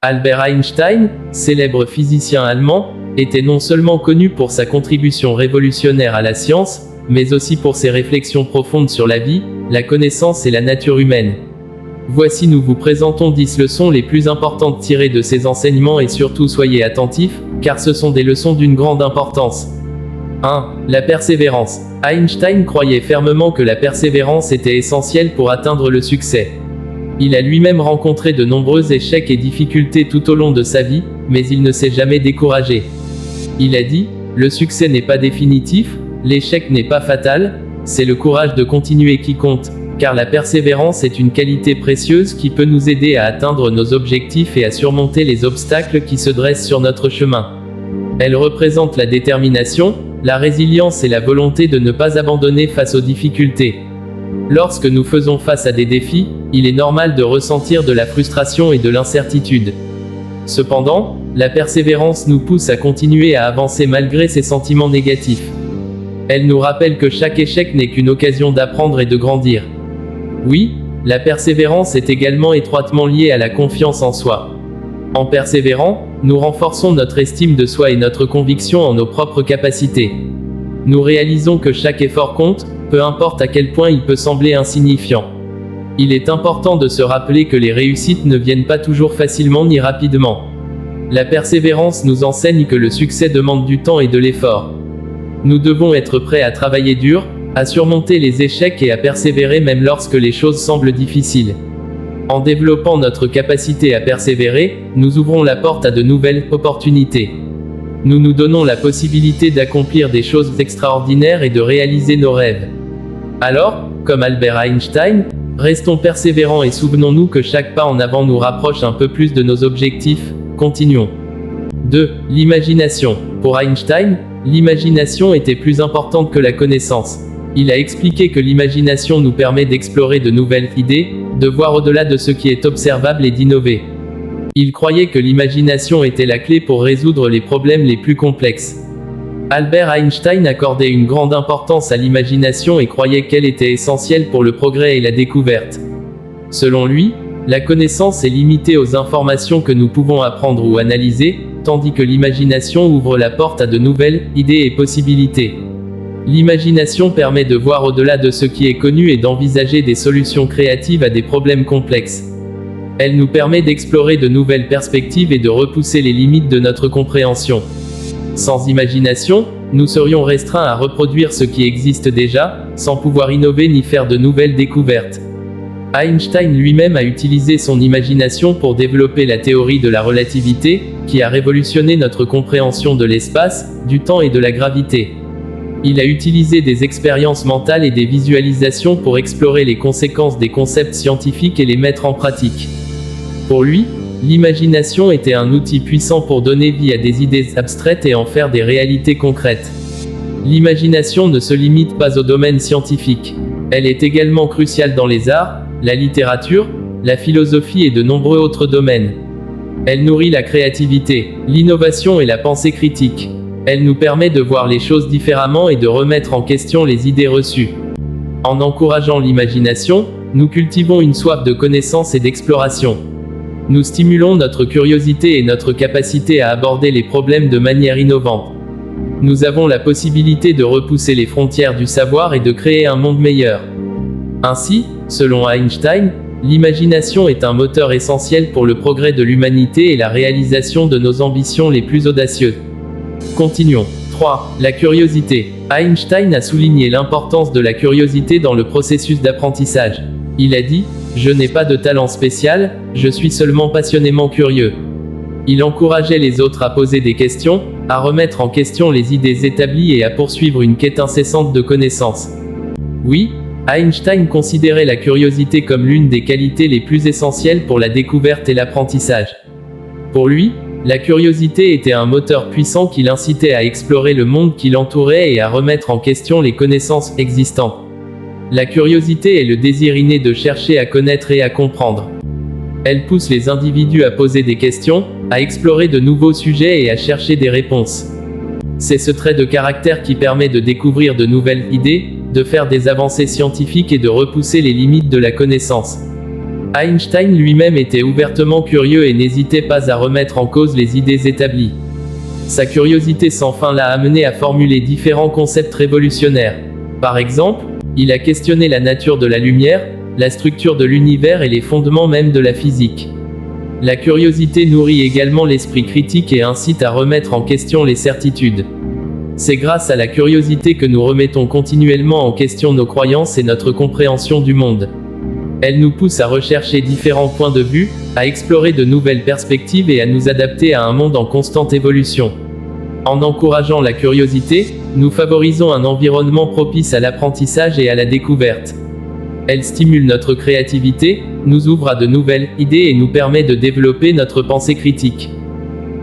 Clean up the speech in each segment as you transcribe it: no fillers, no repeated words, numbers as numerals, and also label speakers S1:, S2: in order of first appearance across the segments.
S1: Albert Einstein, célèbre physicien allemand, était non seulement connu pour sa contribution révolutionnaire à la science, mais aussi pour ses réflexions profondes sur la vie, la connaissance et la nature humaine. Voici nous vous présentons 10 leçons les plus importantes tirées de ses enseignements et surtout soyez attentifs, car ce sont des leçons d'une grande importance. 1. La persévérance. Einstein croyait fermement que la persévérance était essentielle pour atteindre le succès. Il a lui-même rencontré de nombreux échecs et difficultés tout au long de sa vie, mais il ne s'est jamais découragé. Il a dit, le succès n'est pas définitif, l'échec n'est pas fatal, c'est le courage de continuer qui compte, car la persévérance est une qualité précieuse qui peut nous aider à atteindre nos objectifs et à surmonter les obstacles qui se dressent sur notre chemin. Elle représente la détermination, la résilience et la volonté de ne pas abandonner face aux difficultés. Lorsque nous faisons face à des défis, il est normal de ressentir de la frustration et de l'incertitude. Cependant, la persévérance nous pousse à continuer à avancer malgré ces sentiments négatifs. Elle nous rappelle que chaque échec n'est qu'une occasion d'apprendre et de grandir. Oui, la persévérance est également étroitement liée à la confiance en soi. En persévérant, nous renforçons notre estime de soi et notre conviction en nos propres capacités. Nous réalisons que chaque effort compte, peu importe à quel point il peut sembler insignifiant. Il est important de se rappeler que les réussites ne viennent pas toujours facilement ni rapidement. La persévérance nous enseigne que le succès demande du temps et de l'effort. Nous devons être prêts à travailler dur, à surmonter les échecs et à persévérer même lorsque les choses semblent difficiles. En développant notre capacité à persévérer, nous ouvrons la porte à de nouvelles opportunités. Nous nous donnons la possibilité d'accomplir des choses extraordinaires et de réaliser nos rêves. Alors, comme Albert Einstein, restons persévérants et souvenons-nous que chaque pas en avant nous rapproche un peu plus de nos objectifs. Continuons. 2. L'imagination. Pour Einstein, l'imagination était plus importante que la connaissance. Il a expliqué que l'imagination nous permet d'explorer de nouvelles idées, de voir au-delà de ce qui est observable et d'innover. Il croyait que l'imagination était la clé pour résoudre les problèmes les plus complexes. Albert Einstein accordait une grande importance à l'imagination et croyait qu'elle était essentielle pour le progrès et la découverte. Selon lui, la connaissance est limitée aux informations que nous pouvons apprendre ou analyser, tandis que l'imagination ouvre la porte à de nouvelles idées et possibilités. L'imagination permet de voir au-delà de ce qui est connu et d'envisager des solutions créatives à des problèmes complexes. Elle nous permet d'explorer de nouvelles perspectives et de repousser les limites de notre compréhension. Sans imagination, nous serions restreints à reproduire ce qui existe déjà, sans pouvoir innover ni faire de nouvelles découvertes. Einstein lui-même a utilisé son imagination pour développer la théorie de la relativité, qui a révolutionné notre compréhension de l'espace, du temps et de la gravité. Il a utilisé des expériences mentales et des visualisations pour explorer les conséquences des concepts scientifiques et les mettre en pratique. Pour lui, l'imagination était un outil puissant pour donner vie à des idées abstraites et en faire des réalités concrètes. L'imagination ne se limite pas au domaine scientifique. Elle est également cruciale dans les arts, la littérature, la philosophie et de nombreux autres domaines. Elle nourrit la créativité, l'innovation et la pensée critique. Elle nous permet de voir les choses différemment et de remettre en question les idées reçues. En encourageant l'imagination, nous cultivons une soif de connaissance et d'exploration. Nous stimulons notre curiosité et notre capacité à aborder les problèmes de manière innovante. Nous avons la possibilité de repousser les frontières du savoir et de créer un monde meilleur. Ainsi, selon Einstein, l'imagination est un moteur essentiel pour le progrès de l'humanité et la réalisation de nos ambitions les plus audacieuses. Continuons. 3. La curiosité. Einstein a souligné l'importance de la curiosité dans le processus d'apprentissage. Il a dit, « Je n'ai pas de talent spécial, je suis seulement passionnément curieux. » Il encourageait les autres à poser des questions, à remettre en question les idées établies et à poursuivre une quête incessante de connaissances. Oui, Einstein considérait la curiosité comme l'une des qualités les plus essentielles pour la découverte et l'apprentissage. Pour lui, la curiosité était un moteur puissant qui l'incitait à explorer le monde qui l'entourait et à remettre en question les connaissances existantes. La curiosité est le désir inné de chercher à connaître et à comprendre. Elle pousse les individus à poser des questions, à explorer de nouveaux sujets et à chercher des réponses. C'est ce trait de caractère qui permet de découvrir de nouvelles idées, de faire des avancées scientifiques et de repousser les limites de la connaissance. Einstein lui-même était ouvertement curieux et n'hésitait pas à remettre en cause les idées établies. Sa curiosité sans fin l'a amené à formuler différents concepts révolutionnaires. Par exemple, il a questionné la nature de la lumière, la structure de l'univers et les fondements même de la physique. La curiosité nourrit également l'esprit critique et incite à remettre en question les certitudes. C'est grâce à la curiosité que nous remettons continuellement en question nos croyances et notre compréhension du monde. Elle nous pousse à rechercher différents points de vue, à explorer de nouvelles perspectives et à nous adapter à un monde en constante évolution. En encourageant la curiosité, nous favorisons un environnement propice à l'apprentissage et à la découverte. Elle stimule notre créativité, nous ouvre à de nouvelles idées et nous permet de développer notre pensée critique.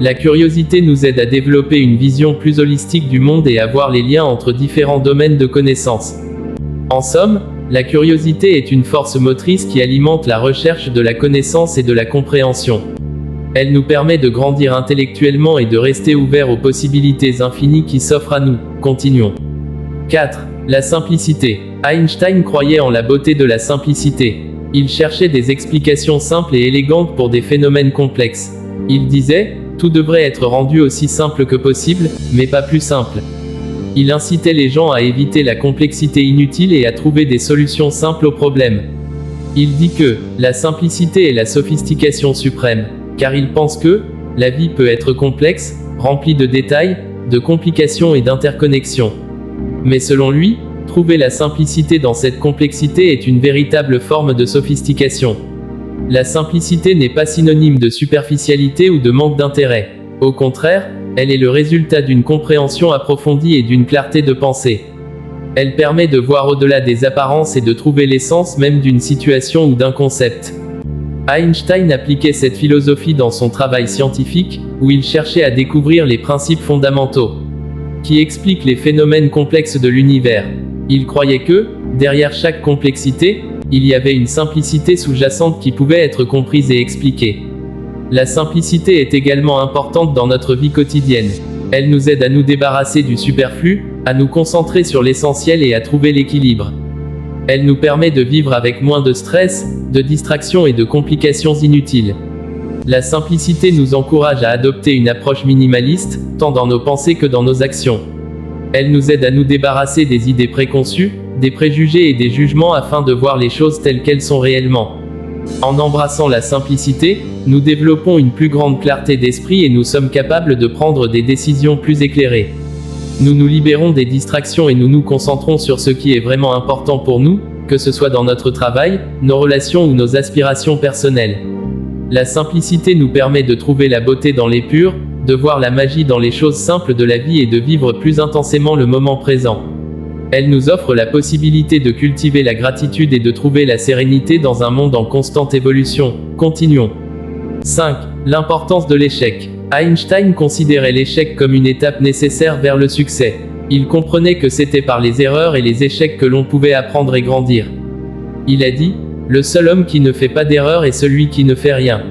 S1: La curiosité nous aide à développer une vision plus holistique du monde et à voir les liens entre différents domaines de connaissances. En somme, la curiosité est une force motrice qui alimente la recherche de la connaissance et de la compréhension. Elle nous permet de grandir intellectuellement et de rester ouverts aux possibilités infinies qui s'offrent à nous. Continuons. 4. La simplicité. Einstein croyait en la beauté de la simplicité. Il cherchait des explications simples et élégantes pour des phénomènes complexes. Il disait, tout devrait être rendu aussi simple que possible, mais pas plus simple. Il incitait les gens à éviter la complexité inutile et à trouver des solutions simples aux problèmes. Il dit que la simplicité est la sophistication suprême, car il pense que la vie peut être complexe, remplie de détails, de complications et d'interconnexions. Mais selon lui, trouver la simplicité dans cette complexité est une véritable forme de sophistication. La simplicité n'est pas synonyme de superficialité ou de manque d'intérêt. Au contraire, elle est le résultat d'une compréhension approfondie et d'une clarté de pensée. Elle permet de voir au-delà des apparences et de trouver l'essence même d'une situation ou d'un concept. Einstein appliquait cette philosophie dans son travail scientifique, où il cherchait à découvrir les principes fondamentaux qui expliquent les phénomènes complexes de l'univers. Il croyait que, derrière chaque complexité, il y avait une simplicité sous-jacente qui pouvait être comprise et expliquée. La simplicité est également importante dans notre vie quotidienne. Elle nous aide à nous débarrasser du superflu, à nous concentrer sur l'essentiel et à trouver l'équilibre. Elle nous permet de vivre avec moins de stress, de distractions et de complications inutiles. La simplicité nous encourage à adopter une approche minimaliste, tant dans nos pensées que dans nos actions. Elle nous aide à nous débarrasser des idées préconçues, des préjugés et des jugements afin de voir les choses telles qu'elles sont réellement. En embrassant la simplicité, nous développons une plus grande clarté d'esprit et nous sommes capables de prendre des décisions plus éclairées. Nous nous libérons des distractions et nous nous concentrons sur ce qui est vraiment important pour nous, que ce soit dans notre travail, nos relations ou nos aspirations personnelles. La simplicité nous permet de trouver la beauté dans l'épure, de voir la magie dans les choses simples de la vie et de vivre plus intensément le moment présent. Elle nous offre la possibilité de cultiver la gratitude et de trouver la sérénité dans un monde en constante évolution. Continuons. 5. L'importance de l'échec. Einstein considérait l'échec comme une étape nécessaire vers le succès. Il comprenait que c'était par les erreurs et les échecs que l'on pouvait apprendre et grandir. Il a dit, « Le seul homme qui ne fait pas d'erreur est celui qui ne fait rien ».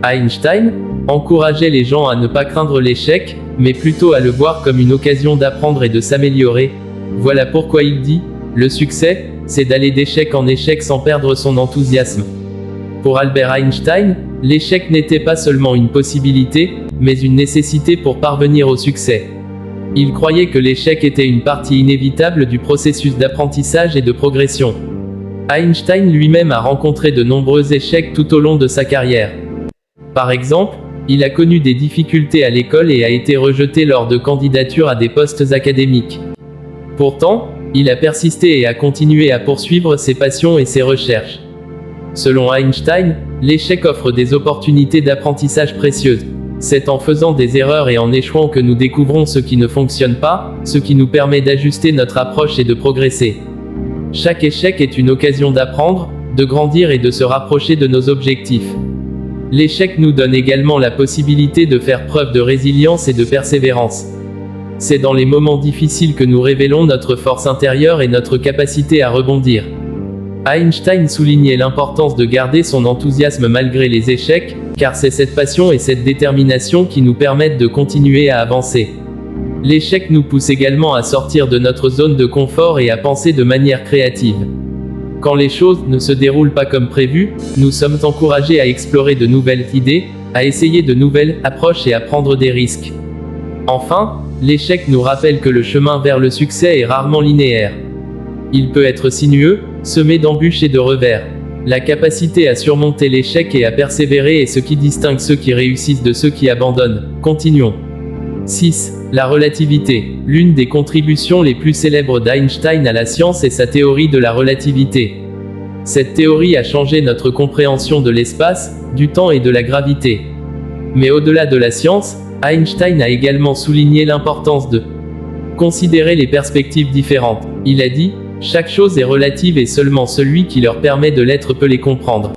S1: Einstein encourageait les gens à ne pas craindre l'échec, mais plutôt à le voir comme une occasion d'apprendre et de s'améliorer. Voilà pourquoi il dit, « Le succès, c'est d'aller d'échec en échec sans perdre son enthousiasme ». Pour Albert Einstein, l'échec n'était pas seulement une possibilité, mais une nécessité pour parvenir au succès. Il croyait que l'échec était une partie inévitable du processus d'apprentissage et de progression. Einstein lui-même a rencontré de nombreux échecs tout au long de sa carrière. Par exemple, il a connu des difficultés à l'école et a été rejeté lors de candidatures à des postes académiques. Pourtant, il a persisté et a continué à poursuivre ses passions et ses recherches. Selon Einstein, l'échec offre des opportunités d'apprentissage précieuses. C'est en faisant des erreurs et en échouant que nous découvrons ce qui ne fonctionne pas, ce qui nous permet d'ajuster notre approche et de progresser. Chaque échec est une occasion d'apprendre, de grandir et de se rapprocher de nos objectifs. L'échec nous donne également la possibilité de faire preuve de résilience et de persévérance. C'est dans les moments difficiles que nous révélons notre force intérieure et notre capacité à rebondir. Einstein soulignait l'importance de garder son enthousiasme malgré les échecs, car c'est cette passion et cette détermination qui nous permettent de continuer à avancer. L'échec nous pousse également à sortir de notre zone de confort et à penser de manière créative. Quand les choses ne se déroulent pas comme prévu, nous sommes encouragés à explorer de nouvelles idées, à essayer de nouvelles approches et à prendre des risques. Enfin, l'échec nous rappelle que le chemin vers le succès est rarement linéaire. Il peut être sinueux, semé d'embûches et de revers. La capacité à surmonter l'échec et à persévérer est ce qui distingue ceux qui réussissent de ceux qui abandonnent. Continuons. 6. La relativité. L'une des contributions les plus célèbres d'Einstein à la science est sa théorie de la relativité. Cette théorie a changé notre compréhension de l'espace, du temps et de la gravité. Mais au-delà de la science, Einstein a également souligné l'importance de considérer les perspectives différentes. Il a dit, « Chaque chose est relative et seulement celui qui leur permet de l'être peut les comprendre. »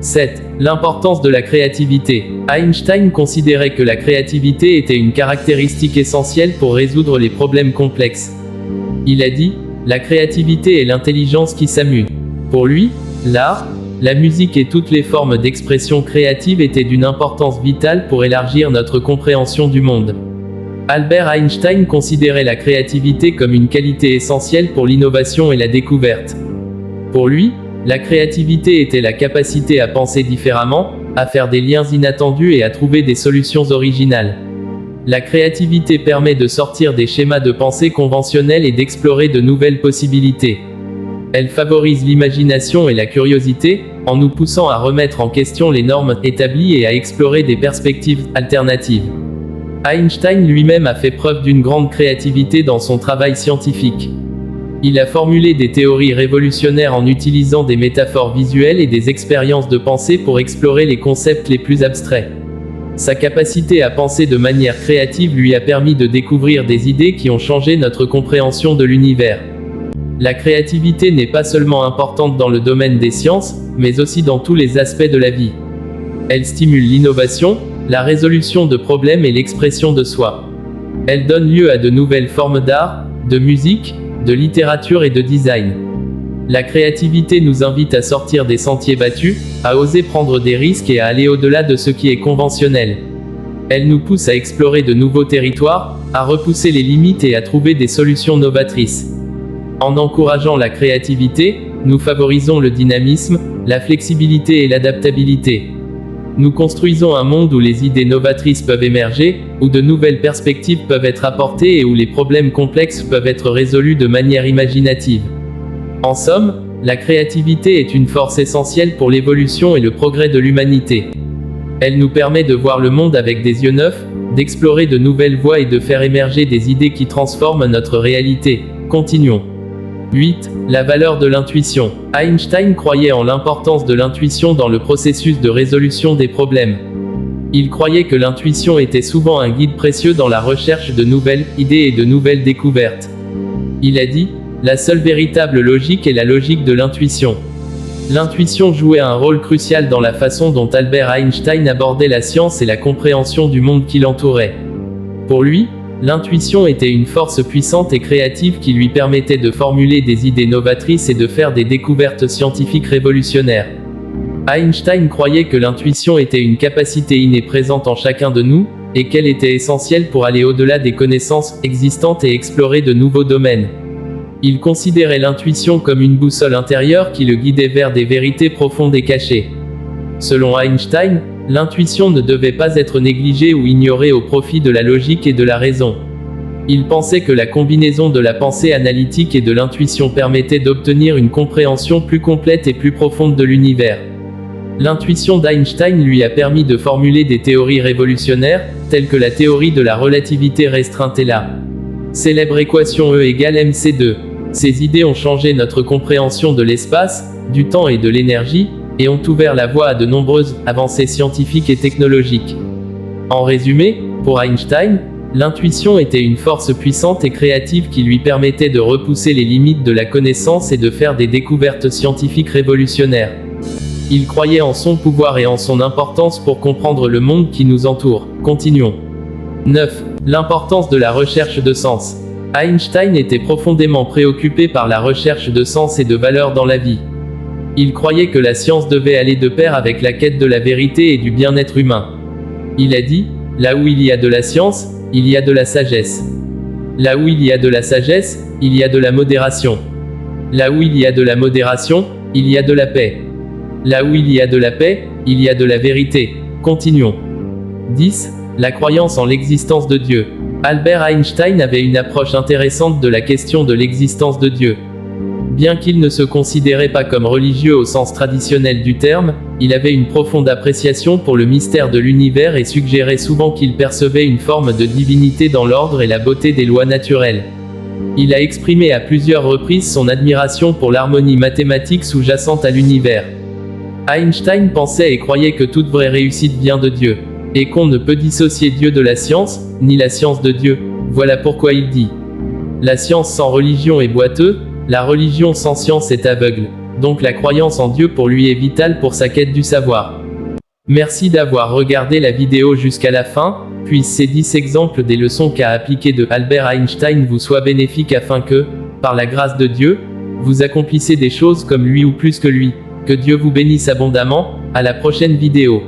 S1: 7. L'importance de la créativité. Einstein considérait que la créativité était une caractéristique essentielle pour résoudre les problèmes complexes. Il a dit, « La créativité est l'intelligence qui s'amuse. » Pour lui, l'art, la musique et toutes les formes d'expression créative étaient d'une importance vitale pour élargir notre compréhension du monde. Albert Einstein considérait la créativité comme une qualité essentielle pour l'innovation et la découverte. Pour lui, la créativité était la capacité à penser différemment, à faire des liens inattendus et à trouver des solutions originales. La créativité permet de sortir des schémas de pensée conventionnels et d'explorer de nouvelles possibilités. Elle favorise l'imagination et la curiosité, en nous poussant à remettre en question les normes établies et à explorer des perspectives alternatives. Einstein lui-même a fait preuve d'une grande créativité dans son travail scientifique. Il a formulé des théories révolutionnaires en utilisant des métaphores visuelles et des expériences de pensée pour explorer les concepts les plus abstraits. Sa capacité à penser de manière créative lui a permis de découvrir des idées qui ont changé notre compréhension de l'univers. La créativité n'est pas seulement importante dans le domaine des sciences, mais aussi dans tous les aspects de la vie. Elle stimule l'innovation, la résolution de problèmes et l'expression de soi. Elle donne lieu à de nouvelles formes d'art, de musique, de littérature et de design. La créativité nous invite à sortir des sentiers battus, à oser prendre des risques et à aller au-delà de ce qui est conventionnel. Elle nous pousse à explorer de nouveaux territoires, à repousser les limites et à trouver des solutions novatrices. En encourageant la créativité, nous favorisons le dynamisme, la flexibilité et l'adaptabilité. Nous construisons un monde où les idées novatrices peuvent émerger, où de nouvelles perspectives peuvent être apportées et où les problèmes complexes peuvent être résolus de manière imaginative. En somme, la créativité est une force essentielle pour l'évolution et le progrès de l'humanité. Elle nous permet de voir le monde avec des yeux neufs, d'explorer de nouvelles voies et de faire émerger des idées qui transforment notre réalité. Continuons. 8. La valeur de l'intuition. Einstein croyait en l'importance de l'intuition dans le processus de résolution des problèmes. Il croyait que l'intuition était souvent un guide précieux dans la recherche de nouvelles idées et de nouvelles découvertes. Il a dit, « La seule véritable logique est la logique de l'intuition. » L'intuition jouait un rôle crucial dans la façon dont Albert Einstein abordait la science et la compréhension du monde qui l'entourait. Pour lui, l'intuition était une force puissante et créative qui lui permettait de formuler des idées novatrices et de faire des découvertes scientifiques révolutionnaires. Einstein croyait que l'intuition était une capacité innée présente en chacun de nous, et qu'elle était essentielle pour aller au-delà des connaissances existantes et explorer de nouveaux domaines. Il considérait l'intuition comme une boussole intérieure qui le guidait vers des vérités profondes et cachées. Selon Einstein, l'intuition ne devait pas être négligée ou ignorée au profit de la logique et de la raison. Il pensait que la combinaison de la pensée analytique et de l'intuition permettait d'obtenir une compréhension plus complète et plus profonde de l'univers. L'intuition d'Einstein lui a permis de formuler des théories révolutionnaires, telles que la théorie de la relativité restreinte et la célèbre équation E = mc2. Ces idées ont changé notre compréhension de l'espace, du temps et de l'énergie, et ont ouvert la voie à de nombreuses avancées scientifiques et technologiques. En résumé, pour Einstein, l'intuition était une force puissante et créative qui lui permettait de repousser les limites de la connaissance et de faire des découvertes scientifiques révolutionnaires. Il croyait en son pouvoir et en son importance pour comprendre le monde qui nous entoure. Continuons. 9. L'importance de la recherche de sens. Einstein était profondément préoccupé par la recherche de sens et de valeur dans la vie. Il croyait que la science devait aller de pair avec la quête de la vérité et du bien-être humain. Il a dit, « Là où il y a de la science, il y a de la sagesse. Là où il y a de la sagesse, il y a de la modération. Là où il y a de la modération, il y a de la paix. Là où il y a de la paix, il y a de la vérité. Continuons. 10. La croyance en l'existence de Dieu. Albert Einstein avait une approche intéressante de la question de l'existence de Dieu. Bien qu'il ne se considérait pas comme religieux au sens traditionnel du terme, il avait une profonde appréciation pour le mystère de l'univers et suggérait souvent qu'il percevait une forme de divinité dans l'ordre et la beauté des lois naturelles. Il a exprimé à plusieurs reprises son admiration pour l'harmonie mathématique sous-jacente à l'univers. Einstein pensait et croyait que toute vraie réussite vient de Dieu, et qu'on ne peut dissocier Dieu de la science, ni la science de Dieu. Voilà pourquoi il dit: la science sans religion est boiteux, la religion sans science est aveugle. Donc la croyance en Dieu pour lui est vitale pour sa quête du savoir. Merci d'avoir regardé la vidéo jusqu'à la fin, puissent ces 10 exemples des leçons qu'a appliquées de Albert Einstein vous soient bénéfiques afin que, par la grâce de Dieu, vous accomplissez des choses comme lui ou plus que lui. Que Dieu vous bénisse abondamment, à la prochaine vidéo.